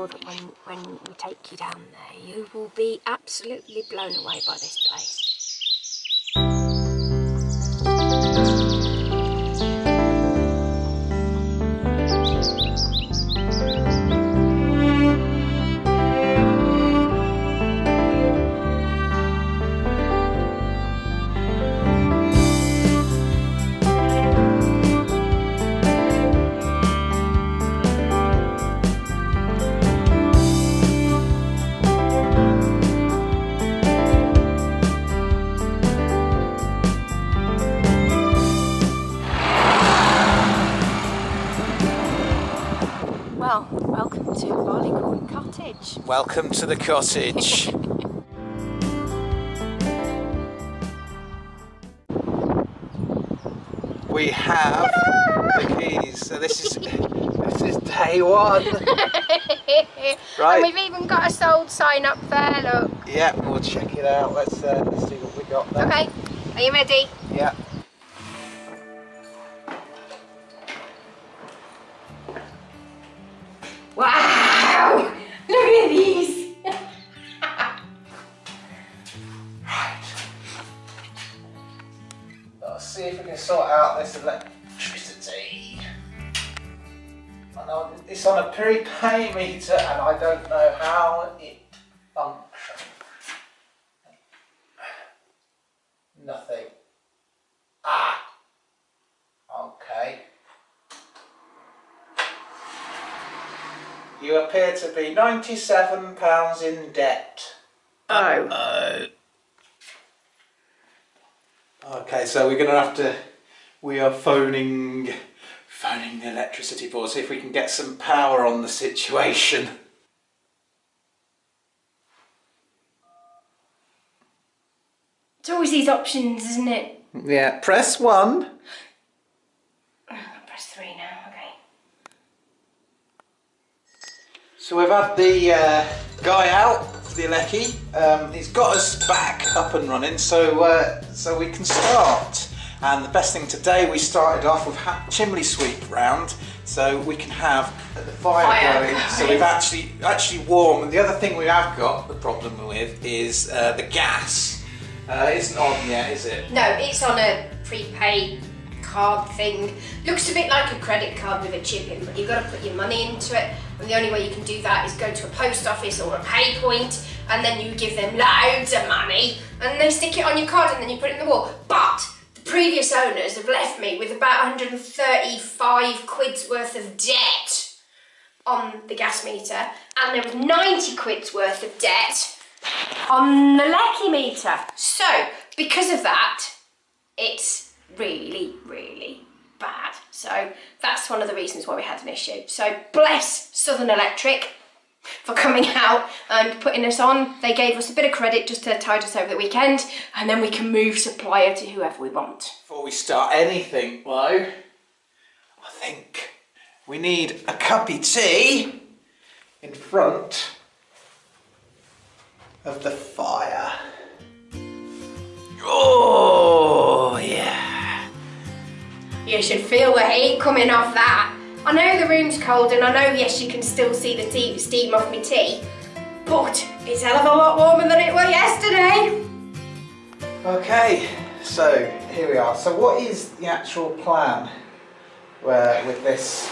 sure that when we take you down there, you will be absolutely blown away by this place. Well, welcome to Barleycorn Cottage. Welcome to the cottage. We have the keys. So this is day one. Right. And we've even got a sold sign up there, look. Yeah, we'll check it out. Let's see what we got there. Okay, are you ready? Yeah. Wow! Look at these! Right. Let's see if we can sort out this electricity. I know it's on a prepay meter and I don't know how it functions. Nothing. Ah! Okay. You appear to be £97 in debt. Oh. Okay, so we're going to have to, we are phoning the electricity board, see if we can get some power on the situation. It's always these options, isn't it? Yeah, press 1. Press 3 now, okay. So we've had the guy out for the Alecki. He's got us back up and running, so we can start. And the best thing today, we started off with chimney sweep round, so we can have the fire going. So we've actually warm. And the other thing we have got the problem with is the gas. It isn't on yet, is it? No, it's on a prepaid card thing. Looks a bit like a credit card with a chip in, but you've got to put your money into it. And the only way you can do that is go to a post office or a pay point, and then you give them loads of money, and they stick it on your card, and then you put it in the wall. But the previous owners have left me with about 135 quid's worth of debt on the gas meter, and there was 90 quid's worth of debt on the Alecki meter. So, because of that, it's really, really bad. So that's one of the reasons why we had an issue. So bless Southern Electric for coming out and putting us on. They gave us a bit of credit just to tide us over the weekend, and then we can move supplier to whoever we want. Before we start anything, though, I think we need a cup of tea in front of the fire. Oh, yeah. You should feel the heat coming off that. I know the room's cold, and I know, yes, you can still see the steam off my tea, but it's a hell of a lot warmer than it was yesterday. Okay, so here we are. So what is the actual plan with this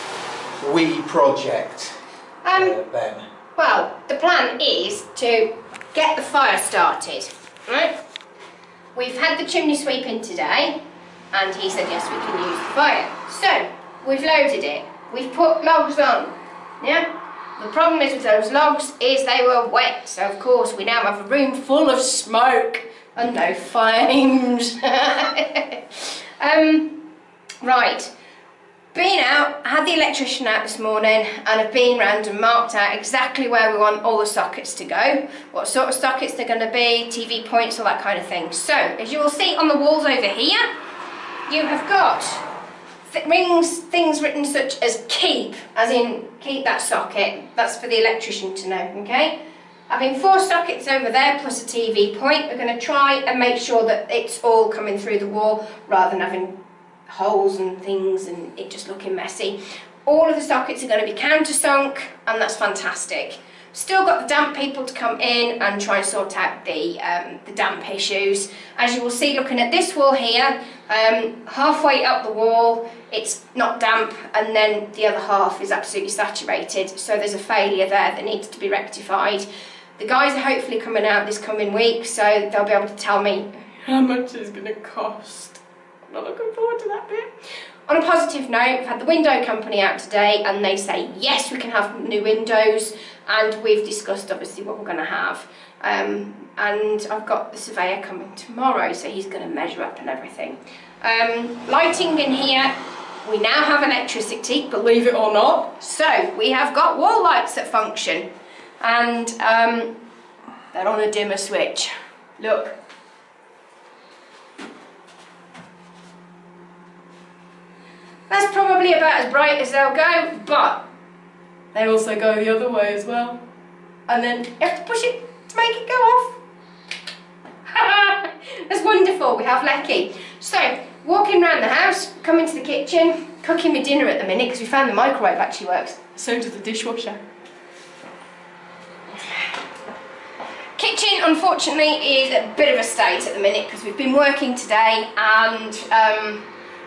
wee project then? Well, the plan is to get the fire started, right? We've had the chimney sweep in today, and he said yes, we can use the fire. So, we've loaded it. We've put logs on, yeah? The problem is with those logs is they were wet, so of course we now have a room full of smoke and no flames. Right. Been out, had the electrician out this morning, and have been round and marked out exactly where we want all the sockets to go, what sort of sockets they're going to be, TV points, all that kind of thing. So, as you will see on the walls over here, you have got things written such as keep, as in keep that socket. That's for the electrician to know, okay? Having 4 sockets over there plus a TV point, we're going to try and make sure that it's all coming through the wall rather than having holes and things and it just looking messy. All of the sockets are going to be countersunk, and that's fantastic. Still got the damp people to come in and try and sort out the damp issues. As you will see looking at this wall here, halfway up the wall it's not damp, and then the other half is absolutely saturated, so there's a failure there that needs to be rectified. The guys are hopefully coming out this coming week, so they'll be able to tell me how much it's going to cost. I'm not looking forward to that bit. On a positive note, we've had the window company out today and they say yes, we can have new windows, and we've discussed obviously what we're going to have. And I've got the surveyor coming tomorrow, so he's going to measure up and everything. Lighting in here, we now have electricity, believe it or not. So we have got wall lights that function, and they're on a dimmer switch. Look. That's probably about as bright as they'll go, but they also go the other way as well. And then you have to push it to make it go off. That's wonderful, we have Lecky. So, walking around the house, coming to the kitchen, cooking my dinner at the minute because we found the microwave actually works. So does the dishwasher. Kitchen, unfortunately, is a bit of a state at the minute because we've been working today, and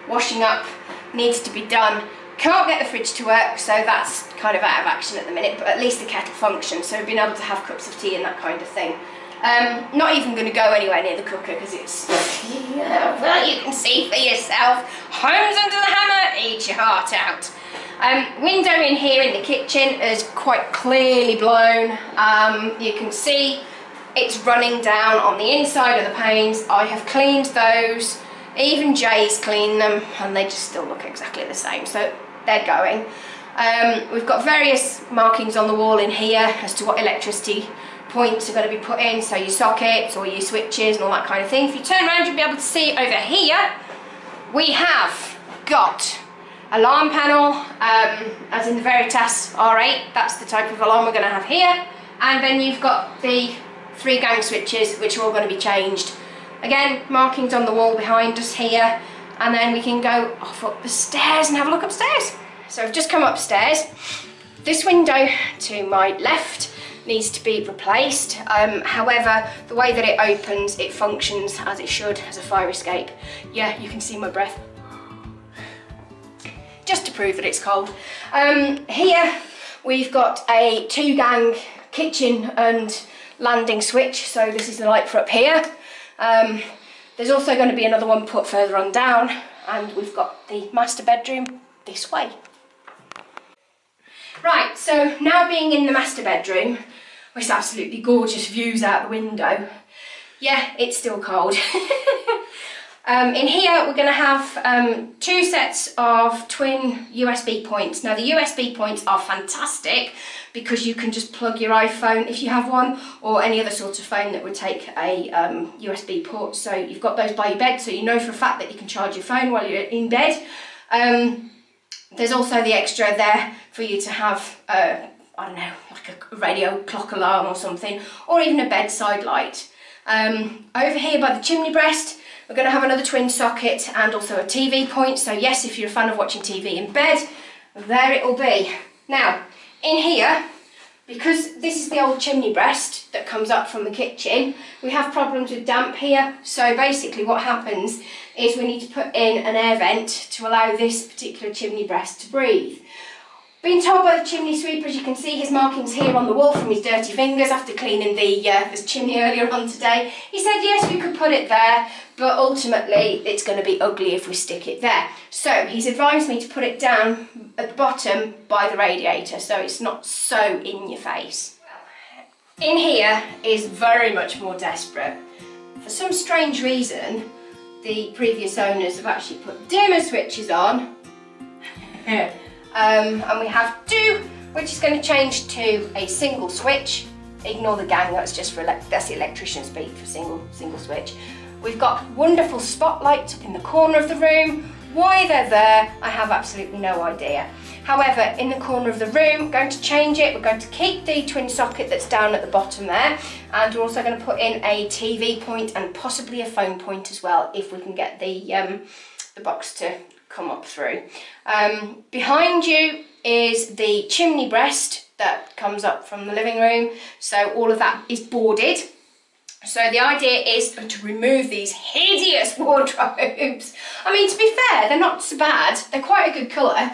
washing up needs to be done. Can't get the fridge to work, so that's kind of out of action at the minute, but at least the kettle functions, so we've been able to have cups of tea and that kind of thing. Not even going to go anywhere near the cooker because it's, well, you can see for yourself. Homes under the hammer, eat your heart out. Window in here in the kitchen is quite clearly blown. You can see it's running down on the inside of the panes. I have cleaned those. Even Jay's cleaned them, and they just still look exactly the same, so they're going. We've got various markings on the wall in here as to what electricity points are going to be put in, so your sockets or your switches and all that kind of thing. If you turn around, you'll be able to see over here, we have got alarm panel, as in the Veritas R8, that's the type of alarm we're going to have here, and then you've got the 3 gang switches, which are all going to be changed. Again, markings on the wall behind us here, and then we can go off up the stairs and have a look upstairs. So I've just come upstairs. This window to my left needs to be replaced. However, the way that it opens, it functions as it should as a fire escape. Yeah, you can see my breath. Just to prove that it's cold. Here we've got a 2-gang kitchen and landing switch, so this is the light for up here. There's also going to be another one put further on down, and we've got the master bedroom this way. Right, so now being in the master bedroom, with absolutely gorgeous views out the window. Yeah, it's still cold. In here we're going to have 2 sets of twin USB points. Now the USB points are fantastic because you can just plug your iPhone if you have one, or any other sort of phone that would take a USB port. So you've got those by your bed, so you know for a fact that you can charge your phone while you're in bed. There's also the extra there for you to have, I don't know, like a radio clock alarm or something, or even a bedside light. Over here by the chimney breast, we're going to have another twin socket and also a TV point. So yes, if you're a fan of watching TV in bed, there it will be. Now, in here, because this is the old chimney breast that comes up from the kitchen, we have problems with damp here. So basically what happens is we need to put in an air vent to allow this particular chimney breast to breathe. Being told by the chimney sweeper, as you can see his markings here on the wall from his dirty fingers after cleaning this chimney earlier on today. He said yes, we could put it there, but ultimately it's going to be ugly if we stick it there. So he's advised me to put it down at the bottom by the radiator, so it's not so in your face. In here is very much more desperate. For some strange reason, the previous owners have actually put dimmer switches on. And we have 2, which is going to change to a single switch. Ignore the gang, that's just for that's the electrician speak for single switch. We've got wonderful spotlights up in the corner of the room. Why they're there, I have absolutely no idea. However, in the corner of the room, we're going to change it. We're going to keep the twin socket that's down at the bottom there, and we're also going to put in a TV point and possibly a phone point as well, if we can get the the box to come up through. Behind you is the chimney breast that comes up from the living room, so all of that is boarded. So the idea is to remove these hideous wardrobes. I mean, to be fair, they're not so bad. They're quite a good colour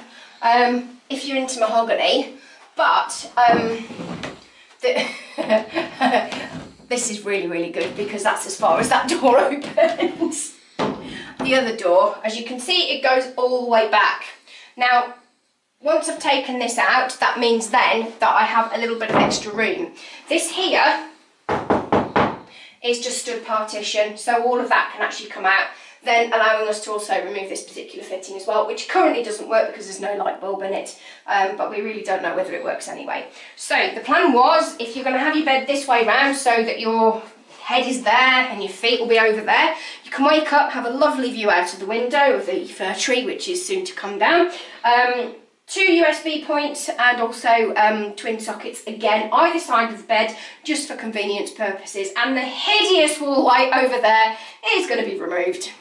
if you're into mahogany, but this is really, really good because that's as far as that door opens. The other door, as you can see, it goes all the way back. Now, once I've taken this out, that means then that I have a little bit of extra room. This here is just stud partition, so all of that can actually come out, then allowing us to also remove this particular fitting as well, which currently doesn't work because there's no light bulb in it, but we really don't know whether it works anyway. So the plan was, if you're going to have your bed this way round so that your head is there and your feet will be over there, you can wake up, have a lovely view out of the window of the fir tree, which is soon to come down. 2 USB points and also twin sockets again either side of the bed, just for convenience purposes, and the hideous wall light over there is going to be removed.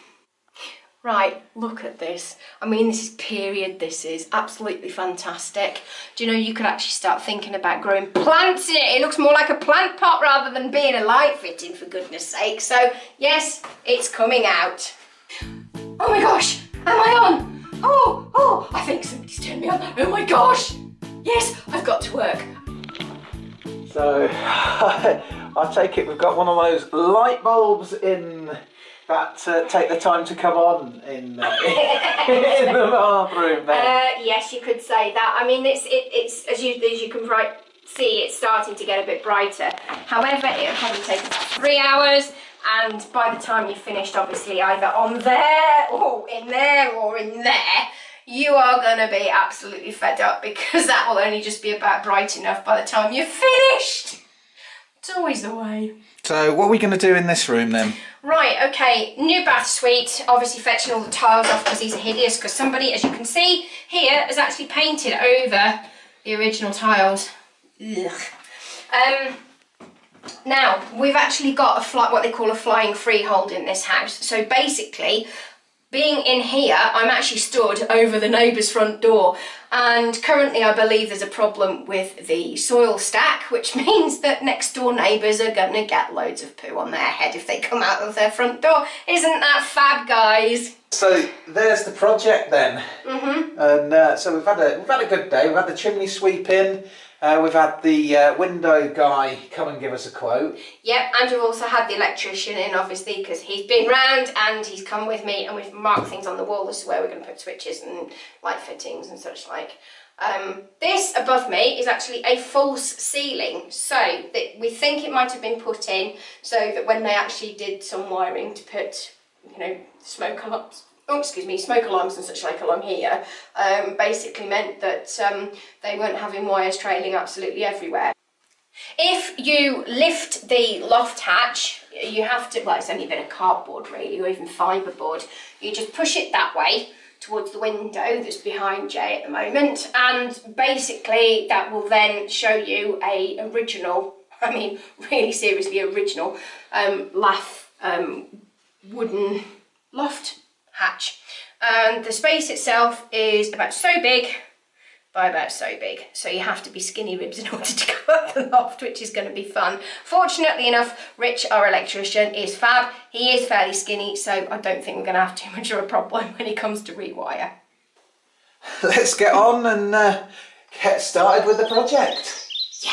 Right, look at this. I mean, this is period, this is absolutely fantastic. Do you know, you could actually start thinking about growing plants in it. It looks more like a plant pot rather than being a light fitting, for goodness sake. So yes, it's coming out. Oh my gosh, am I on? Oh, I think somebody's turned me on. Oh my gosh. Yes, I've got to work. So, I take it we've got one of those light bulbs in that take the time to come on in the bathroom then. Yes, you could say that. I mean, it's as you can see, it's starting to get a bit brighter. However, it'll probably take about 3 hours. And by the time you've finished, obviously, either on there, or in there, or in there, you are going to be absolutely fed up because that will only just be about bright enough by the time you're finished. It's always the way. So what are we going to do in this room then? Right, okay, new bath suite, obviously fetching all the tiles off because these are hideous, because somebody, as you can see here, has actually painted over the original tiles. Ugh. Now, we've actually got what they call a flying freehold in this house. So basically, being in here, I'm actually stood over the neighbour's front door, and currently I believe there's a problem with the soil stack, which means that next door neighbours are going to get loads of poo on their head if they come out of their front door. Isn't that fab, guys? So there's the project then. And so we've had a good day. We've had the chimney sweep in. We've had the window guy come and give us a quote. Yep, and we've also had the electrician in, obviously, because he's been round and he's come with me, and we've marked things on the wall as to where we're going to put switches and light fittings and such like. This above me is actually a false ceiling, so that we think it might have been put in so that when they actually did some wiring to put, you know, smoke alarms. Oh, excuse me, smoke alarms and such like along here, basically meant that they weren't having wires trailing absolutely everywhere. If you lift the loft hatch, you have to, well, it's only a bit of cardboard really, or even fibreboard. You just push it that way towards the window that's behind Jay at the moment, and basically that will then show you a original, I mean really seriously original, lath wooden loft hatch, and the space itself is about so big by about so big, so you have to be skinny ribs in order to go up the loft, which is going to be fun. Fortunately enough, Rich, our electrician, is fab. He is fairly skinny, so I don't think we're going to have too much of a problem when it comes to rewire. Let's get on and get started with the project. Yeah.